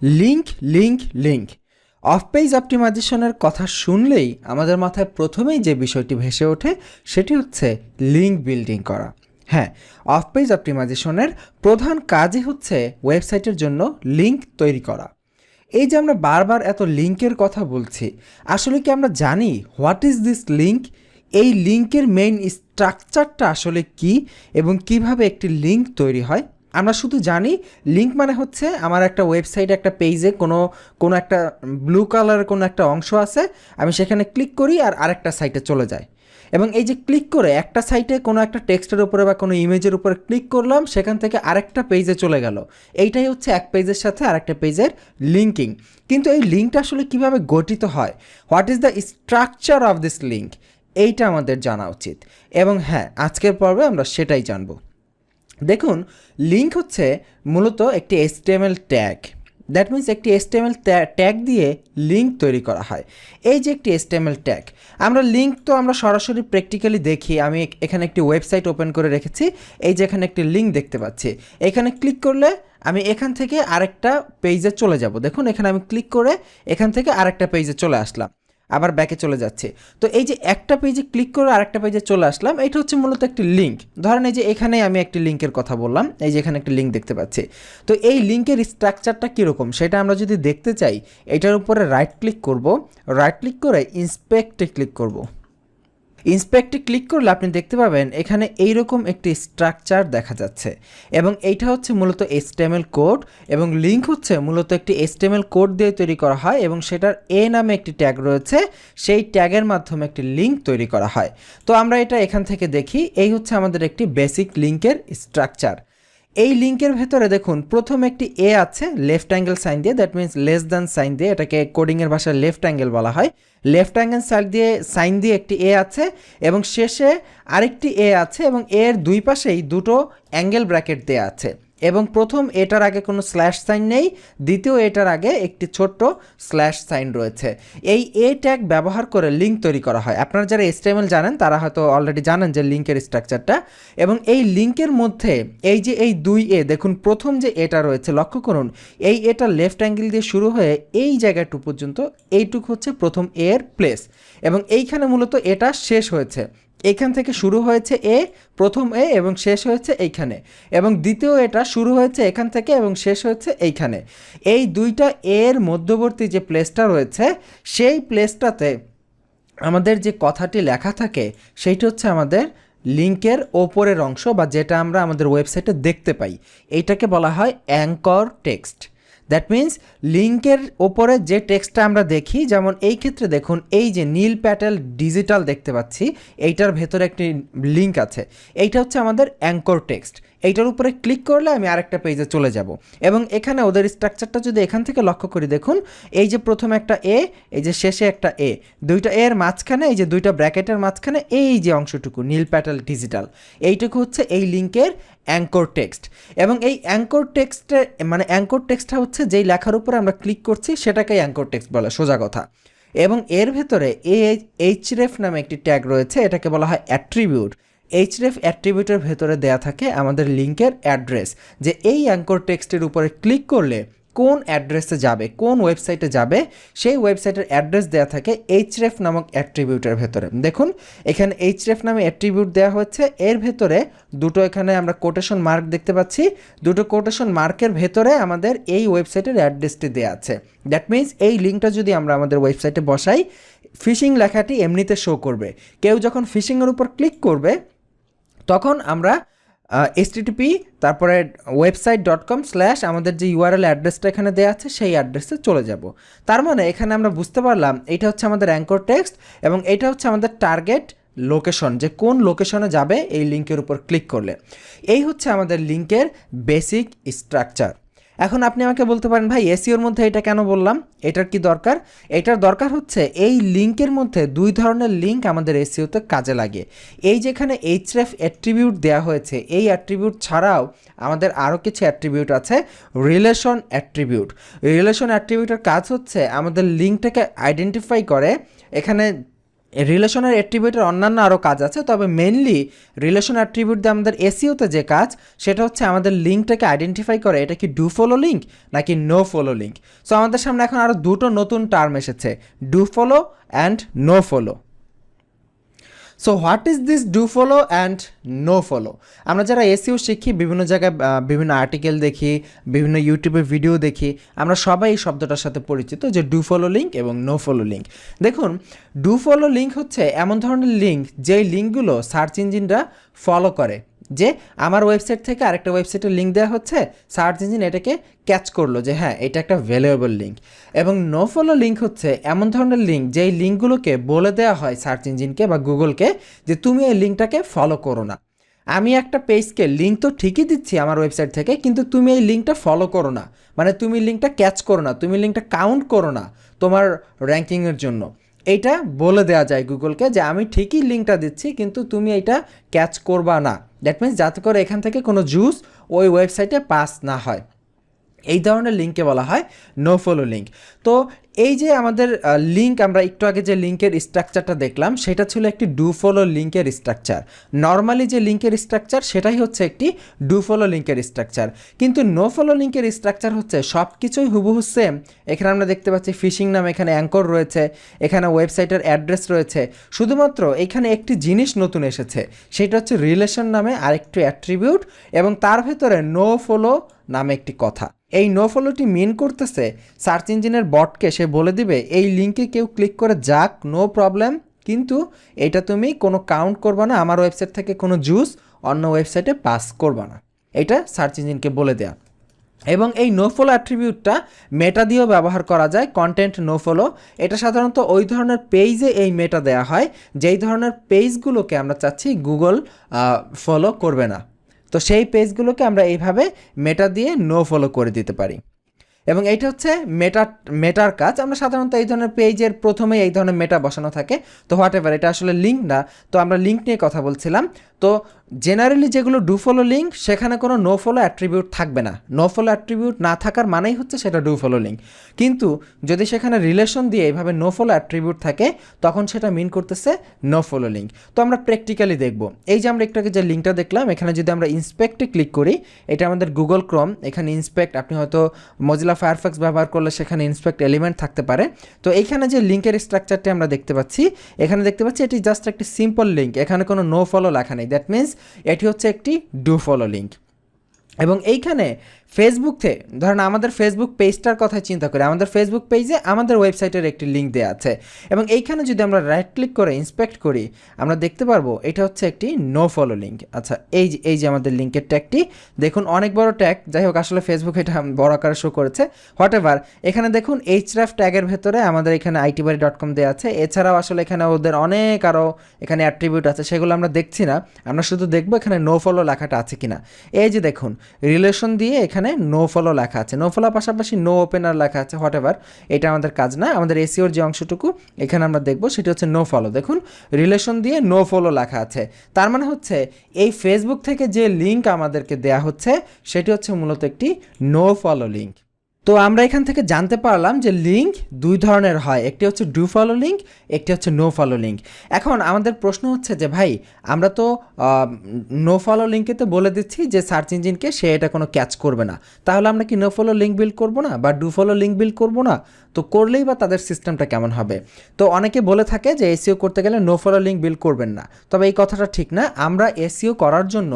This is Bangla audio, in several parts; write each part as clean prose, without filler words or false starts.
Link link link of page অপটিমাইজেশনের কথা শুনলেই আমাদের মাথায় প্রথমেই যে বিষয়টি ভেসে ওঠে সেটি হচ্ছে লিঙ্ক বিল্ডিং করা। হ্যাঁ, অফ পেজ অপটিমাইজেশনের প্রধান কাজই হচ্ছে ওয়েবসাইটের জন্য লিঙ্ক তৈরি করা। এই যে আমরা বারবার এত লিঙ্কের কথা বলছি, আসলে কি আমরা জানি হোয়াট ইজ দিস লিঙ্ক? এই লিঙ্কের মেইন স্ট্রাকচারটা আসলে কি এবং কিভাবে একটি লিঙ্ক তৈরি হয়? আমরা শুধু জানি লিঙ্ক মানে হচ্ছে আমার একটা ওয়েবসাইট, একটা পেজে কোনো একটা ব্লু কালারের কোনো একটা অংশ আছে, আমি সেখানে ক্লিক করি আর আরেকটা সাইটে চলে যায়। এবং এই যে ক্লিক করে একটা সাইটে কোনো একটা টেক্সটের উপরে বা কোনো ইমেজের উপরে ক্লিক করলাম, সেখান থেকে আরেকটা পেজে চলে গেল। এইটাই হচ্ছে এক পেজের সাথে আরেকটা পেজের লিঙ্কিং। কিন্তু এই লিঙ্কটা আসলে কীভাবে গঠিত হয়, what is the structure of this link, এইটা আমাদের জানা উচিত। এবং হ্যাঁ, আজকের পর্বে আমরা সেটাই জানবো। দেখুন, লিঙ্ক হচ্ছে মূলত একটি HTML ট্যাগ। দ্যাট মিন্স একটি HTML ট্যাগ দিয়ে লিঙ্ক তৈরি করা হয়। এই যে একটি HTML ট্যাগ, আমরা লিঙ্ক তো আমরা সরাসরি প্র্যাকটিক্যালি দেখি। আমি এখানে একটি ওয়েবসাইট ওপেন করে রেখেছি, এই যে এখানে একটি লিঙ্ক দেখতে পাচ্ছি, এখানে ক্লিক করলে আমি এখান থেকে আরেকটা পেজে চলে যাব। দেখুন, এখানে আমি ক্লিক করে এখান থেকে আরেকটা পেজে চলে আসলাম, আবার ব্যাকে চলে যাচ্ছে। তো এই যে একটা পেজে ক্লিক করে আরেকটা পেজে চলে আসলাম, এটা হচ্ছে মূলত একটি লিঙ্ক। ধরেন এই যে এখানে আমি একটি লিঙ্কের কথা বললাম, এই যে এখানে একটা লিঙ্ক দেখতে পাচ্ছি। তো এই লিঙ্কের স্ট্রাকচারটা কীরকম সেটা আমরা যদি দেখতে চাই, এটার উপরে রাইট ক্লিক করব, রাইট ক্লিক করে ইন্সপেক্টে ক্লিক করব। ইন্সপেক্টে ক্লিক করলে আপনি দেখতে পাবেন এখানে এইরকম একটি স্ট্রাকচার দেখা যাচ্ছে, এবং এইটা হচ্ছে মূলত HTML কোড, এবং লিঙ্ক হচ্ছে মূলত একটি HTML কোড দিয়ে তৈরি করা হয়, এবং সেটার নামে একটি ট্যাগ রয়েছে, সেই ট্যাগের মাধ্যমে একটি লিঙ্ক তৈরি করা হয়। তো আমরা এটা এখান থেকে দেখি, এই হচ্ছে আমাদের একটি বেসিক লিঙ্কের স্ট্রাকচার। এই লিঙ্কের ভেতরে দেখুন, প্রথম একটি আছে লেফট অ্যাঙ্গেল সাইন দিয়ে, that means less than sign দিয়ে, এটাকে কোডিংয়ের ভাষায় লেফট অ্যাঙ্গেল বলা হয়। লেফট অ্যাঙ্গেল সাইন দিয়ে একটি আছে, এবং শেষে আরেকটি আছে, এবং এর দুই পাশেই দুটো অ্যাঙ্গেল ব্র্যাকেট দেওয়া আছে। এবং প্রথম এটার আগে কোনো স্ল্যাশ সাইন নেই, দ্বিতীয় এটার আগে একটি ছোট্ট স্ল্যাশ সাইন রয়েছে। এই ট্যাগ ব্যবহার করে লিঙ্ক তৈরি করা হয়। আপনারা যারা HTML জানেন তারা হয়তো অলরেডি জানেন যে লিঙ্কের স্ট্রাকচারটা। এবং এই লিঙ্কের মধ্যে এই যে এই দুই দেখুন, প্রথম যে এটা রয়েছে, লক্ষ্য করুন, এটা লেফট অ্যাঙ্গেল দিয়ে শুরু হয়ে এই জায়গাটুকু পর্যন্ত, এইটুকু হচ্ছে প্রথম এর প্লেস, এবং এইখানে মূলত এটা শেষ হয়েছে। এইখান থেকে শুরু হয়েছে প্রথম এবং শেষ হয়েছে এইখানে, এবং দ্বিতীয় এটা শুরু হয়েছে এখান থেকে এবং শেষ হয়েছে এইখানে। এই দুইটা এর মধ্যবর্তী যে প্লেসটা রয়েছে, সেই প্লেসটাতে আমাদের যে কথাটি লেখা থাকে সেইটা হচ্ছে আমাদের লিঙ্কের ওপরের অংশ, বা যেটা আমরা আমাদের ওয়েবসাইটে দেখতে পাই, এইটাকে বলা হয় অ্যাঙ্কর টেক্সট। দ্যাট মিন্স লিঙ্কের ওপরে যে টেক্সটটা আমরা দেখি, যেমন এই ক্ষেত্রে দেখুন, এই যে নীল প্যাটেল ডিজিটাল দেখতে পাচ্ছি, এইটার ভেতরে একটি লিঙ্ক আছে, এইটা হচ্ছে আমাদের অ্যাঙ্কর টেক্সট। এইটার উপরে ক্লিক করলে আমি আরেকটা পেজে চলে যাব, এবং এখানে ওদের স্ট্রাকচারটা যদি এখান থেকে লক্ষ্য করি, দেখুন এই যে প্রথমে একটা এই যে শেষে একটা দুইটা এর মাঝখানে, এই যে দুইটা ব্র্যাকেটের মাঝখানে এই যে অংশটুকু নীল প্যাটেল ডিজিটাল, এইটুকু হচ্ছে এই লিঙ্কের অ্যাঙ্কর টেক্সট। এবং এই অ্যাঙ্কর টেক্সটে মানে অ্যাঙ্কর টেক্সটটা হচ্ছে যেই লেখার উপরে আমরা ক্লিক করছি সেটাকেই অ্যাঙ্কর টেক্সট বলে, সোজা কথা। এবং এর ভেতরে href নামে একটি ট্যাগ রয়েছে, এটাকে বলা হয় অ্যাট্রিবিউট। href অ্যাট্রিবিউটের ভেতরে দেয়া থাকে আমাদের লিঙ্কের অ্যাড্রেস, যে এই অ্যাঙ্কর টেক্সটের উপরে ক্লিক করলে কোন অ্যাড্রেসে যাবে, কোন ওয়েবসাইটে যাবে, সেই ওয়েবসাইটের অ্যাড্রেস দেওয়া থাকে href নামক অ্যাট্রিবিউটের ভেতরে। দেখুন এখানে href নামে অ্যাট্রিবিউট দেওয়া হচ্ছে, এর ভেতরে দুটো এখানে আমরা কোটেশন মার্ক দেখতে পাচ্ছি, দুটো কোটেশন মার্কের ভেতরে আমাদের এই ওয়েবসাইটের অ্যাড্রেসটি দেওয়া আছে। দ্যাট মিন্স এই লিঙ্কটা যদি আমরা আমাদের ওয়েবসাইটে বসাই, ফিশিং লেখাটি এমনিতে শো করবে। কেউ যখন ফিশিংয়ের উপর ক্লিক করবে, তখন আমরা http তারপরে website.com/ আমাদের যে URL অ্যাড্রেসটা এখানে দেওয়া আছে সেই অ্যাড্রেসে চলে যাব। তার মানে এখানে আমরা বুঝতে পারলাম এটা হচ্ছে আমাদের অ্যাঙ্কর টেক্সট, এবং এটা হচ্ছে আমাদের টার্গেট লোকেশন, যে কোন লোকেশনে যাবে এই লিঙ্কের উপর ক্লিক করলে। এই হচ্ছে আমাদের লিঙ্কের বেসিক স্ট্রাকচার। এখন আপনি আমাকে বলতে পারেন, ভাই এসইওর মধ্যে এটা কেন বললাম, এটার কি দরকার? এটার দরকার হচ্ছে এই লিঙ্কের মধ্যে দুই ধরনের লিঙ্ক আমাদের এসইওতে কাজে লাগে। এই যেখানে href অ্যাট্রিবিউট দেওয়া হয়েছে, এই অ্যাট্রিবিউট ছাড়াও আমাদের আরও কিছু অ্যাট্রিবিউট আছে। রিলেশন অ্যাট্রিবিউট, রিলেশন অ্যাট্রিবিউটের কাজ হচ্ছে আমাদের লিঙ্কটাকে আইডেন্টিফাই করে, এখানে রিলেশনের অ্যাট্রিবিউটের অন্যান্য আরও কাজ আছে, তবে মেইনলি রিলেশন অ্যাট্রিবিউট দিয়ে আমাদের এসইওতে যে কাজ সেটা হচ্ছে আমাদের লিঙ্কটাকে আইডেন্টিফাই করে এটা কি ডু ফলো লিঙ্ক নাকি নো ফলো লিঙ্ক। সো আমাদের সামনে এখন আরও দুটো নতুন টার্ম এসেছে, do follow and no follow. So what is this do follow and no follow? আমরা যারা এসইও শিখি, বিভিন্ন জায়গায় বিভিন্ন আর্টিকেল দেখি, বিভিন্ন ইউটিউবে ভিডিও দেখি, আমরা সবাই এই শব্দটার সাথে পরিচিত যে ডু ফলো লিঙ্ক এবং নো ফলো লিঙ্ক। দেখুন, ডু ফলো লিঙ্ক হচ্ছে এমন ধরনের লিঙ্ক যেই লিঙ্কগুলো সার্চ ইঞ্জিনরা ফলো করে, যে আমার ওয়েবসাইট থেকে আরেকটা ওয়েবসাইটের লিঙ্ক দেওয়া হচ্ছে, সার্চ ইঞ্জিন এটাকে ক্যাচ করলো যে হ্যাঁ এটা একটা ভ্যালুয়েবল লিঙ্ক। এবং নো ফলো লিঙ্ক হচ্ছে এমন ধরনের লিঙ্ক যেই লিঙ্কগুলোকে বলে দেওয়া হয় সার্চ ইঞ্জিনকে বা গুগলকে যে তুমি এই লিঙ্কটাকে ফলো করো না। আমি একটা পেজকে লিঙ্ক তো ঠিকই দিচ্ছি আমার ওয়েবসাইট থেকে, কিন্তু তুমি এই লিঙ্কটা ফলো করো না, মানে তুমি লিঙ্কটা ক্যাচ করো না, তুমি লিঙ্কটা কাউন্ট করো না তোমার র্যাঙ্কিংয়ের জন্য। এইটা বলে দেওয়া যায় গুগলকে যে আমি ঠিকই লিঙ্কটা দিচ্ছি কিন্তু তুমি এইটা ক্যাচ করবা না। দ্যাট মিনস যাতে করে এখান থেকে কোনো জুস ওই ওয়েবসাইটে পাস না হয়, এই ধরনের লিঙ্ককে বলা হয় নো ফলো লিঙ্ক। তো এই যে আমাদের লিঙ্ক, আমরা একটু আগে যে লিঙ্কের স্ট্রাকচারটা দেখলাম সেটা ছিল একটি ডু ফলো লিঙ্কের স্ট্রাকচার। নর্মালি যে লিঙ্কের স্ট্রাকচার সেটাই হচ্ছে একটি ডু ফলো লিঙ্কের স্ট্রাকচার, কিন্তু নো ফলো লিঙ্কের স্ট্রাকচার হচ্ছে সব কিছুই হুবহু সেম। এখানে আমরা দেখতে পাচ্ছি ফিশিং নাম, এখানে অ্যাঙ্কর রয়েছে, এখানে ওয়েবসাইটের অ্যাড্রেস রয়েছে, শুধুমাত্র এখানে একটি জিনিস নতুন এসেছে, সেটা হচ্ছে রিলেশন নামে আরেকটি অ্যাট্রিবিউট এবং তার ভেতরে নো ফলো নামে একটি কথা। এই নো ফলোটি মিন করতেছে সার্চ ইঞ্জিনের বটকে সে বলে দিবে এই লিঙ্কে কেউ ক্লিক করে যাক, নো প্রবলেম, কিন্তু এটা তুমি কোনো কাউন্ট করবা না, আমার ওয়েবসাইট থেকে কোনো জুস অন্য ওয়েবসাইটে পাস করবা না, এটা সার্চ ইঞ্জিনকে বলে দেয়া। এবং এই নো ফলো অ্যাট্রিবিউটটা মেটা দিয়েও ব্যবহার করা যায়, কন্টেন্ট নো ফলো। এটা সাধারণত ওই ধরনের পেজে এই মেটা দেয়া হয় যেই ধরনের পেজগুলোকে আমরা চাচ্ছি গুগল ফলো করবে না, তো সেই পেজগুলোকে আমরা এইভাবে মেটা দিয়ে নো ফলো করে দিতে পারি। এবং এইটা হচ্ছে মেটার কাজ। আমরা সাধারণত এই ধরনের পেজের প্রথমে এই ধরনের মেটা বসানো থাকে, তো হোয়াট এভার, এটা আসলে লিঙ্ক না, তো আমরা লিঙ্ক নিয়ে কথা বলছিলাম। তো জেনারেলি যেগুলো ডু ফলো লিঙ্ক সেখানে কোনো নো ফলো অ্যাট্রিবিউট থাকবে না, নো ফলো অ্যাট্রিবিউট না থাকার মানেই হচ্ছে সেটা ডু ফলো লিঙ্ক। কিন্তু যদি সেখানে রিলেশন দিয়ে এইভাবে নো ফলো অ্যাট্রিবিউট থাকে তখন সেটা মিন করতেছে নো ফলো লিঙ্ক। তো আমরা প্র্যাকটিক্যালি দেখব, এই যে আমরা একটু আগে যে লিঙ্কটা দেখলাম, এখানে যদি আমরা ইন্সপেক্টে ক্লিক করি, এটা আমাদের গুগল ক্রোম, এখানে ইন্সপেক্ট, আপনি হয়তো মজিলা ফায়ারফক্স ব্যবহার করলে সেখানে ইন্সপেক্ট এলিমেন্ট থাকতে পারে। তো এইখানে যে লিঙ্কের স্ট্রাকচারটি আমরা দেখতে পাচ্ছি, এখানে দেখতে পাচ্ছি এটি জাস্ট একটি সিম্পল লিঙ্ক, এখানে কোনো নো ফলো লেখা নেই, দ্যাট মিনস এটি হচ্ছে একটি ডু ফলো লিঙ্ক। এবং এইখানে ফেসবুকে ধরেন আমাদের ফেসবুক পেজটার কথা চিন্তা করি, আমাদের ফেসবুক পেজে আমাদের ওয়েবসাইটের একটি লিঙ্ক দেওয়া আছে এবং এইখানে যদি আমরা রাইট ক্লিক করে ইন্সপেক্ট করি আমরা দেখতে পারবো এটা হচ্ছে একটি নো ফলো লিঙ্ক। আচ্ছা, এই যে আমাদের লিঙ্কের ট্যাগটি দেখুন, অনেক বড় ট্যাগ, যাই হোক আসলে ফেসবুক এটা বড় আকারে শো করেছে, হোয়াট এভার। এখানে দেখুন এইচরাফ ট্যাগের ভেতরে আমাদের এখানে itbari.com দেওয়া আছে, এছাড়াও আসলে এখানে ওদের অনেক আরও এখানে অ্যাট্রিবিউট আছে, সেগুলো আমরা দেখছি না, আমরা শুধু দেখবো এখানে নো ফলো লেখাটা আছে কিনা। এই যে দেখুন রিলেশন দিয়ে এখানে নো ফলো লেখা আছে, নো ফলো পাশাপাশি নো ওপেনার লেখা আছে, হোয়াট এভার, এটা আমাদের কাজ না। আমাদের এসইওর যে অংশটুকু এখানে আমরা দেখবো সেটা হচ্ছে নো ফলো। দেখুন রিলেশন দিয়ে নো ফলো লেখা আছে, তার মানে হচ্ছে এই ফেসবুক থেকে যে লিঙ্ক আমাদেরকে দেয়া হচ্ছে সেটি হচ্ছে মূলত একটি নো ফলো লিঙ্ক। তো আমরা এখান থেকে জানতে পারলাম যে লিঙ্ক দুই ধরনের হয়, একটি হচ্ছে ডু ফলো লিঙ্ক, একটি হচ্ছে নো ফলো লিঙ্ক। এখন আমাদের প্রশ্ন হচ্ছে যে ভাই আমরা তো নো ফলো লিঙ্কে তো বলে দিচ্ছি যে সার্চ ইঞ্জিনকে সে এটা কোনো ক্যাচ করবে না, তাহলে আমরা কি নো ফলো লিঙ্ক বিল্ড করবো না বা ডু ফলো লিঙ্ক বিল্ড করবো না? তো করলেই বা তাদের সিস্টেমটা কেমন হবে? তো অনেকে বলে থাকে যে এসইও করতে গেলে নো ফলো লিঙ্ক বিল্ড করবেন না, তবে এই কথাটা ঠিক না। আমরা এসইও করার জন্য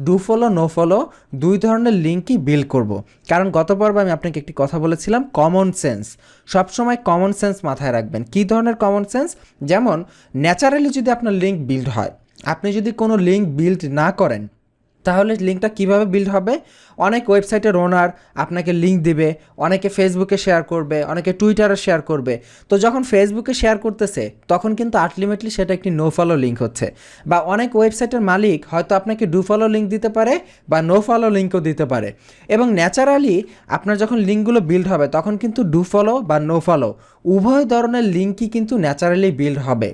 ডু ফলো নো ফলো দুই ধরনের লিঙ্কই বিল্ড করব, কারণ গত পর্বে আমি আপনাকে একটি কথা বলেছিলাম কমন সেন্স। সবসময় কমন সেন্স মাথায় রাখবেন। কী ধরনের কমন সেন্স? যেমন ন্যাচারালি যদি আপনার লিঙ্ক বিল্ড হয়, আপনি যদি কোনো লিঙ্ক বিল্ড না করেন তাহলে লিঙ্কটা কিভাবে বিল্ড হবে? অনেক ওয়েবসাইটের ওনার আপনাকে লিঙ্ক দিবে, অনেকে ফেসবুকে শেয়ার করবে, অনেকে টুইটারে শেয়ার করবে। তো যখন ফেসবুকে শেয়ার করতেছে তখন কিন্তু আলটিমেটলি সেটা একটি নো ফলো লিঙ্ক হচ্ছে। বা অনেক ওয়েবসাইটের মালিক হয়তো আপনাকে ডু ফলো লিঙ্ক দিতে পারে বা নো ফলো লিঙ্কও দিতে পারে। এবং ন্যাচারালি আপনার যখন লিঙ্কগুলো বিল্ড হবে তখন কিন্তু ডু ফলো বা নো ফলো উভয় ধরনের লিঙ্কই কিন্তু ন্যাচারালি বিল্ড হবে।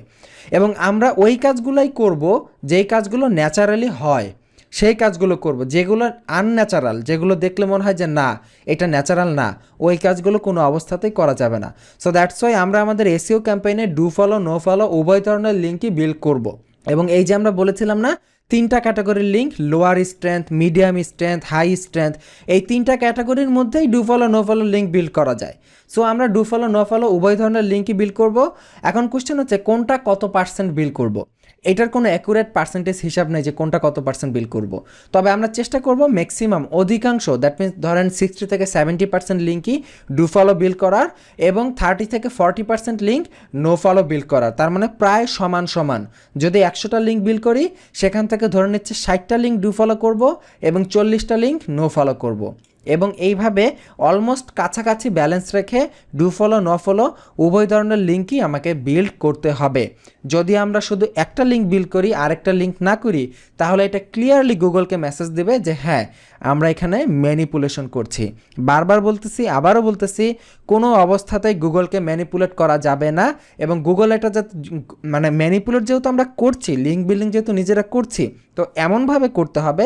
এবং আমরা ওই কাজগুলোই করব যেই কাজগুলো ন্যাচারালি হয়, সেই কাজগুলো করব, যেগুলো আনন্যাচারাল, যেগুলো দেখলে মনে হয় যে না এটা ন্যাচারাল না, ওই কাজগুলো কোনো অবস্থাতেই করা যাবে না। সো দ্যাটস ওয়াই আমরা আমাদের এসইও ক্যাম্পেইনে ডু ফলো নো ফলো উভয় ধরনের লিঙ্কই বিল্ড করব। এবং এই যে আমরা বলেছিলাম না 3টা ক্যাটাগরির link, lower strength, medium strength, high strength, এই 3টা ক্যাটাগরির মধ্যেই do follow no follow link build করা যায়। সো আমরা ডু ফলো নো ফলো উভয় ধরনের লিঙ্কই বিল্ড করব। এখন কোশ্চেন হচ্ছে কোনটা কত পার্সেন্ট বিল্ড করব। এটার কোনো অ্যাকুরেট পার্সেন্টেজ হিসাব নেই যে কোনটা কত পার্সেন্ট বিল করব। তবে আমরা চেষ্টা করব ম্যাক্সিমাম, অধিকাংশ, দ্যাট মিনস ধরেন 60 থেকে 70% লিঙ্কই ডু ফলো বিল করার এবং 30 থেকে 40% লিঙ্ক নো ফলো বিল করার। তার মানে প্রায় সমান সমান। যদি 100টা লিঙ্ক বিল করি সেখান থেকে ধরে নিচ্ছে 60টা লিঙ্ক ডু ফলো করব এবং 40টা লিঙ্ক নো ফলো করব। এবং এইভাবে অলমোস্ট কাছাকাছি ব্যালেন্স রেখে ডু ফলো নো ফলো উভয় ধরনের লিঙ্কই আমাকে বিল্ড করতে হবে। যদি আমরা শুধু একটা লিঙ্ক বিল্ড করি আরেকটা লিঙ্ক না করি তাহলে এটা ক্লিয়ারলি গুগলকে মেসেজ দেবে যে হ্যাঁ আমরা এখানে ম্যানিপুলেশন করছি। বারবার বলতেছি, আবারও বলতেছি, কোনো অবস্থাতেই গুগলকে ম্যানিপুলেট করা যাবে না। এবং গুগল এটা যাতে মানে ম্যানিপুলেট যেহেতু আমরা করছি, লিঙ্ক বিল্ডিং যেহেতু নিজেরা করছি, তো এমনভাবে করতে হবে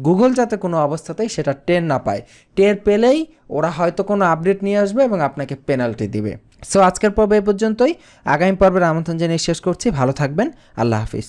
গুগল যাতে কোনো অবস্থাতেই সেটা টের না পায়। টের পেলেই ওরা হয়তো কোনো আপডেট নিয়ে আসবে এবং আপনাকে পেনাল্টি দিবে। সো আজকের পর্ব এই পর্যন্তই। আগামী পর্বের আমন্ত্রণ জানিয়ে শেষ করছি। ভালো থাকবেন। আল্লাহ হাফিজ।